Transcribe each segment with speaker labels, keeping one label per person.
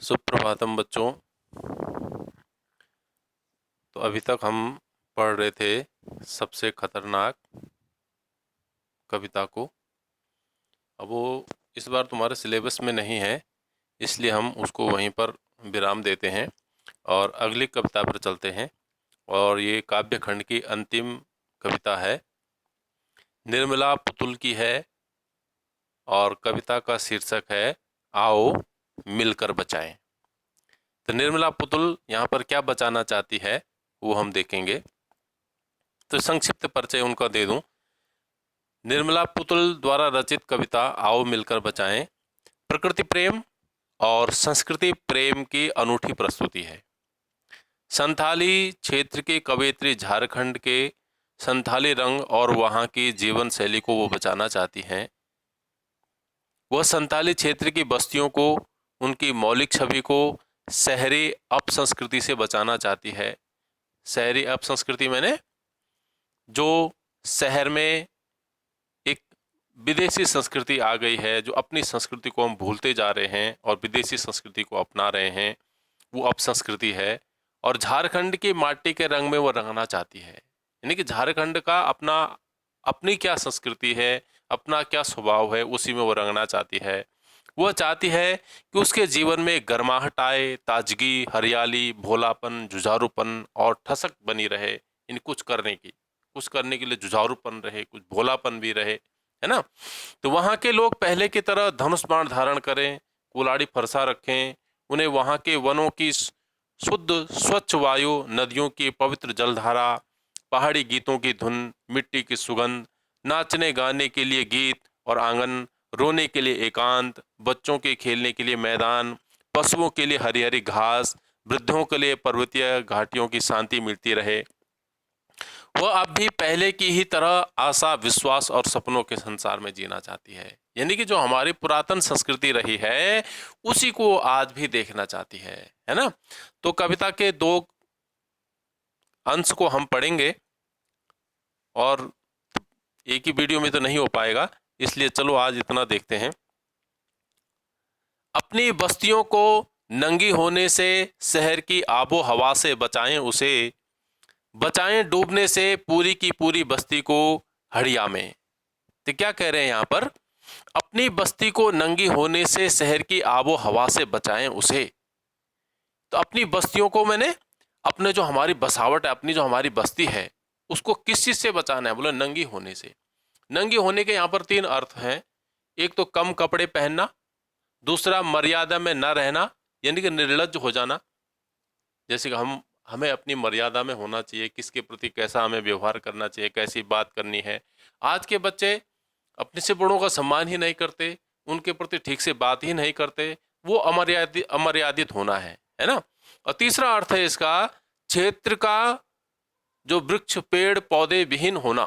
Speaker 1: सुप्रभातम बच्चों। तो अभी तक हम पढ़ रहे थे सबसे खतरनाक कविता को। अब वो इस बार तुम्हारे सिलेबस में नहीं है, इसलिए हम उसको वहीं पर विराम देते हैं और अगली कविता पर चलते हैं। और ये काव्य खंड की अंतिम कविता है, निर्मला पुतुल की है और कविता का शीर्षक है आओ मिलकर बचाएं। तो निर्मला पुतुल यहाँ पर क्या बचाना चाहती है वो हम देखेंगे। तो संक्षिप्त परिचय उनका दे दूं। निर्मला पुतुल द्वारा रचित कविता आओ मिलकर बचाएं प्रकृति प्रेम और संस्कृति प्रेम की अनूठी प्रस्तुति है। संथाली क्षेत्र की कवयित्री झारखंड के संथाली रंग और वहां की जीवन शैली को वो बचाना चाहती हैं। वह संथाली क्षेत्र की बस्तियों को, उनकी मौलिक छवि को शहरी अपसंस्कृति से बचाना चाहती है। शहरी अपसंस्कृति मैंने जो शहर में एक विदेशी संस्कृति आ गई है, जो अपनी संस्कृति को हम भूलते जा रहे हैं और विदेशी संस्कृति को अपना रहे हैं, वो अपसंस्कृति है। और झारखंड की माटी के रंग में वो रंगना चाहती है, यानी कि झारखंड का अपनी क्या संस्कृति है, अपना क्या स्वभाव है, उसी में वो रंगना चाहती है। वह चाहती है कि उसके जीवन में गर्माहट आए, ताजगी, हरियाली, भोलापन, जुझारूपन और ठसक बनी रहे। इन कुछ करने के लिए जुझारूपन रहे, कुछ भोलापन भी रहे, है ना। तो वहाँ के लोग पहले की तरह धनुष बाण धारण करें, कुलाड़ी फरसा रखें, उन्हें वहाँ के वनों की शुद्ध स्वच्छ वायु, नदियों की पवित्र जलधारा, पहाड़ी गीतों की धुन, मिट्टी की सुगंध, नाचने गाने के लिए गीत और आंगन, रोने के लिए एकांत, बच्चों के खेलने के लिए मैदान, पशुओं के लिए हरी हरी घास, वृद्धों के लिए पर्वतीय घाटियों की शांति मिलती रहे। वह अब भी पहले की ही तरह आशा, विश्वास और सपनों के संसार में जीना चाहती है, यानी कि जो हमारी पुरातन संस्कृति रही है उसी को आज भी देखना चाहती है ना। तो कविता के दो अंश को हम पढ़ेंगे और एक ही वीडियो में तो नहीं हो पाएगा, इसलिए चलो आज इतना देखते हैं। अपनी बस्तियों को नंगी होने से, शहर की आबो हवा से बचाएं उसे, बचाएं डूबने से पूरी की पूरी बस्ती को हड़िया में। तो क्या कह रहे हैं यहाँ पर, अपनी बस्ती को नंगी होने से, शहर की आबो हवा से बचाएं उसे। तो अपनी बस्तियों को मैंने अपने जो हमारी बसावट है, अपनी जो हमारी बस्ती है, उसको किस चीज से बचाना है, बोले नंगी होने से। नंगी होने के यहाँ पर तीन अर्थ हैं। एक तो कम कपड़े पहनना, दूसरा मर्यादा में न रहना, यानी कि निर्लज्ज हो जाना। जैसे कि हमें अपनी मर्यादा में होना चाहिए, किसके प्रति कैसा हमें व्यवहार करना चाहिए, कैसी बात करनी है। आज के बच्चे अपने से बड़ों का सम्मान ही नहीं करते, उनके प्रति ठीक से बात ही नहीं करते, वो अमर्यादित होना है ना। और तीसरा अर्थ है इसका, क्षेत्र का जो वृक्ष पेड़ पौधे विहीन होना।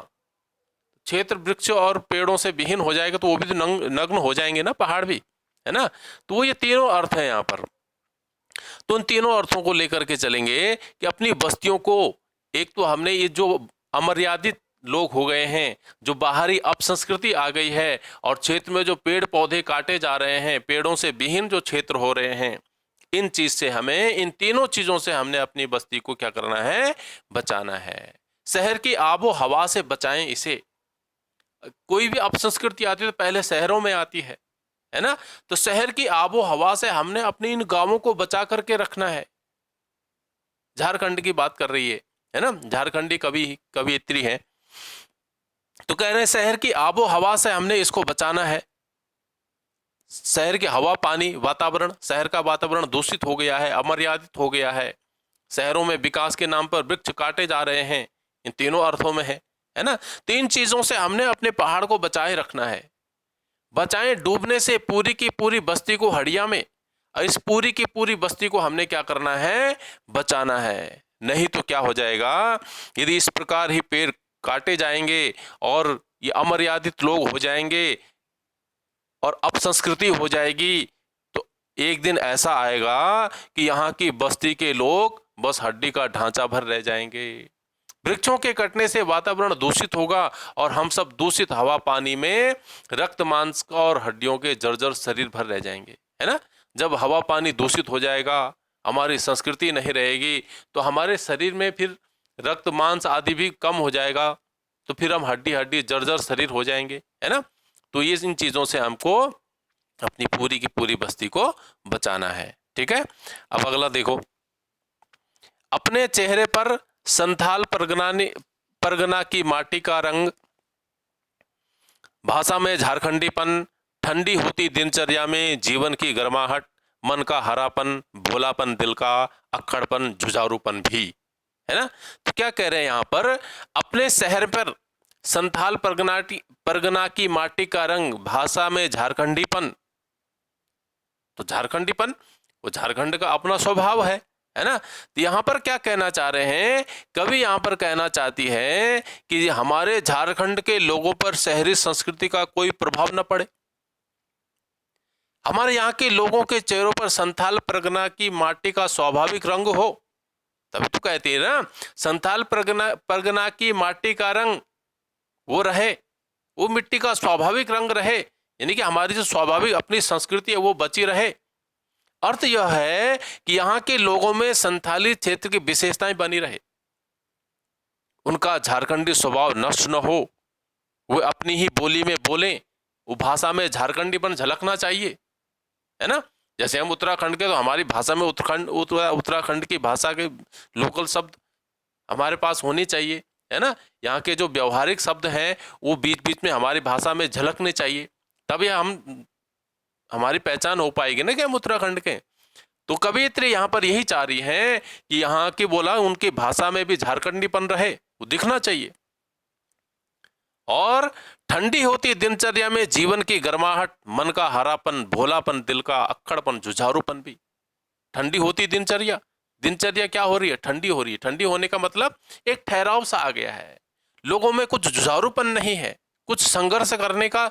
Speaker 1: क्षेत्र वृक्ष और पेड़ों से विहीन हो जाएगा तो वो भी तो नग्न हो जाएंगे ना, पहाड़ भी, है ना। तो वो ये तीनों अर्थ हैं यहाँ पर। तो उन तीनों अर्थों को लेकर के चलेंगे कि अपनी बस्तियों को, एक तो हमने ये जो अमर्यादित लोग हो गए हैं, जो बाहरी अपसंस्कृति आ गई है, और क्षेत्र में जो पेड़ पौधे काटे जा रहे हैं, पेड़ों से विहीन जो क्षेत्र हो रहे हैं, इन चीज से हमें, इन तीनों चीजों से हमने अपनी बस्ती को क्या करना है, बचाना है। शहर की आबो हवा से बचाएं इसे। कोई भी अपसंस्कृति आती है तो पहले शहरों में आती है ना। तो शहर की आबो हवा से हमने अपने इन गांवों को बचा करके रखना है। झारखंड की बात कर रही है ना, झारखंडी कवियत्री है। तो कह रहे हैं शहर की आबो हवा से हमने इसको बचाना है। शहर की हवा, पानी, वातावरण, शहर का वातावरण दूषित हो गया है, अमर्यादित हो गया है। शहरों में विकास के नाम पर वृक्ष काटे जा रहे हैं। इन तीनों अर्थों में है ना। तो इन चीजों से हमने अपने पहाड़ को बचाए रखना है। बचाएं डूबने से पूरी की पूरी बस्ती को हड़िया में। और इस पूरी की पूरी बस्ती को हमने क्या करना है, बचाना है। नहीं तो क्या हो जाएगा, यदि इस प्रकार ही पेड़ काटे जाएंगे और ये अमर्यादित लोग हो जाएंगे और अपसंस्कृति हो जाएगी, तो एक दिन ऐसा आएगा कि यहाँ की बस्ती के लोग बस हड्डी का ढांचा भर रह जाएंगे। वृक्षों के कटने से वातावरण दूषित होगा और हम सब दूषित हवा पानी में रक्त मांस और हड्डियों के जर्जर शरीर भर रह जाएंगे, है ना। जब हवा पानी दूषित हो जाएगा, हमारी संस्कृति नहीं रहेगी, तो हमारे शरीर में फिर रक्त मांस आदि भी कम हो जाएगा, तो फिर हम हड्डी हड्डी जर्जर शरीर हो जाएंगे, है ना। तो ये इन चीजों से हमको अपनी पूरी की पूरी बस्ती को बचाना है। ठीक है, अब अगला देखो, अपने चेहरे पर संथाल परगना की माटी का रंग, भाषा में झारखंडीपन, ठंडी होती दिनचर्या में जीवन की गर्माहट, मन का हरापन, भोलापन, दिल का अक्खड़पन, जुझारूपन भी, है ना। तो क्या कह रहे हैं यहाँ पर, अपने शहर पर संथाल परगना की माटी का रंग, भाषा में झारखंडीपन, तो झारखंडीपन वो झारखंड का अपना स्वभाव है ना। तो यहां पर क्या कहना चाह रहे हैं, कवि यहां पर कहना चाहती है कि हमारे झारखंड के लोगों पर शहरी संस्कृति का कोई प्रभाव न पड़े, हमारे यहाँ के लोगों के चेहरों पर संथाल परगना की माटी का स्वाभाविक रंग हो। तभी तो कहती है ना, संथाल परगना की माटी का रंग वो रहे, वो मिट्टी का स्वाभाविक रंग रहे, यानी कि हमारी जो स्वाभाविक अपनी संस्कृति है वो बची रहे। अर्थ यह है कि यहाँ के लोगों में संथाली क्षेत्र की विशेषताएं बनी रहे, उनका झारखंडी स्वभाव नष्ट न हो, वे अपनी ही बोली में बोलें, वो भाषा में झारखंडीपन झलकना चाहिए, है ना। जैसे हम उत्तराखंड के, तो हमारी भाषा में उत्तराखंड की भाषा के लोकल शब्द हमारे पास होनी चाहिए, है ना। यहाँ के जो व्यवहारिक शब्द हैं वो बीच बीच में हमारी भाषा में झलकने चाहिए, तभी हमारी पहचान हो पाएगी ना कि हम उत्तराखंड के। तो कवियत्री यहाँ पर यही चाह रही है कि यहाँ की बोला उनकी भाषा में भी झारखंडीपन रहे, वो दिखना चाहिए। और ठंडी होती दिनचर्या में जीवन की गर्माहट, मन का हरापन, भोलापन, दिल का अक्खड़पन, जुझारूपन भी। ठंडी होती दिनचर्या, दिनचर्या क्या हो रही है, ठंडी हो रही है। ठंडी होने का मतलब एक ठहराव सा आ गया है, लोगों में कुछ जुझारूपन नहीं है, कुछ संघर्ष करने का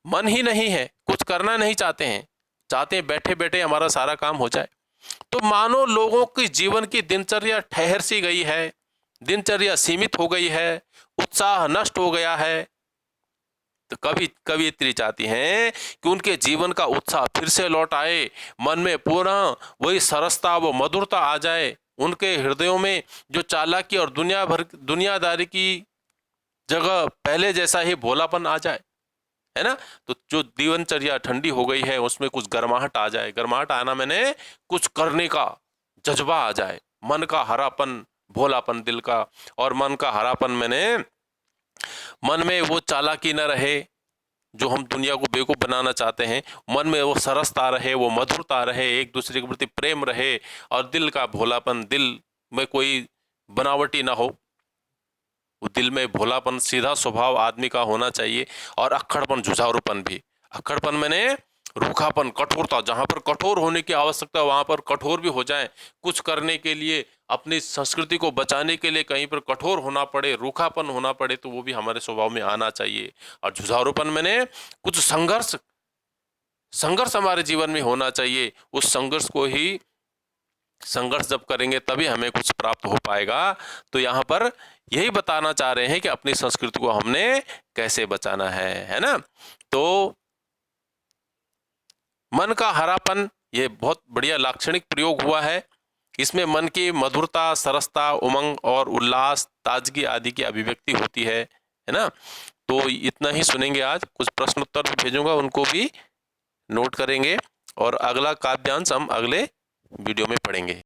Speaker 1: मन ही नहीं है, कुछ करना नहीं चाहते हैं बैठे बैठे हमारा सारा काम हो जाए। तो मानो लोगों की जीवन की दिनचर्या ठहर सी गई है, दिनचर्या सीमित हो गई है, उत्साह नष्ट हो गया है। तो कवियत्री चाहती हैं कि उनके जीवन का उत्साह फिर से लौट आए, मन में पुनः वही सरसता व मधुरता आ जाए, उनके हृदयों में जो चालाकी और दुनियादारी की जगह पहले जैसा ही भोलापन आ जाए, है ना। तो जो दिनचर्या ठंडी हो गई है उसमें कुछ गर्माहट आ जाए, गर्माहट आना मैंने कुछ करने का जज्बा आ जाए, मन का हरापन, भोलापन दिल का, और मन का हरापन मैंने मन में वो चालाकी न रहे जो हम दुनिया को बेवकूफ बनाना चाहते हैं, मन में वो सरसता रहे, वो मधुरता रहे, एक दूसरे के प्रति प्रेम रहे, और दिल का भोलापन, दिल में कोई बनावटी ना हो, वो दिल में भोलापन, सीधा स्वभाव आदमी का होना चाहिए। और अक्खड़पन, जुझारूपन भी। अक्खड़पन मैंने रूखापन, कठोरता, जहां पर कठोर होने की आवश्यकता वहां पर कठोर भी हो जाए, कुछ करने के लिए, अपनी संस्कृति को बचाने के लिए कहीं पर कठोर होना पड़े, रूखापन होना पड़े, तो वो भी हमारे स्वभाव में आना चाहिए। और जुझारूपन मैंने कुछ संघर्ष हमारे जीवन में होना चाहिए, उस संघर्ष जब करेंगे तभी हमें कुछ प्राप्त हो पाएगा। तो यहाँ पर यही बताना चाह रहे हैं कि अपनी संस्कृति को हमने कैसे बचाना है ना। तो मन का हरापन, ये बहुत बढ़िया लाक्षणिक प्रयोग हुआ है, इसमें मन की मधुरता, सरसता, उमंग और उल्लास, ताजगी आदि की अभिव्यक्ति होती है ना। तो इतना ही सुनेंगे आज, कुछ प्रश्न उत्तर भी भेजूंगा, उनको भी नोट करेंगे, और अगला काव्यांश हम अगले वीडियो में पढ़ेंगे।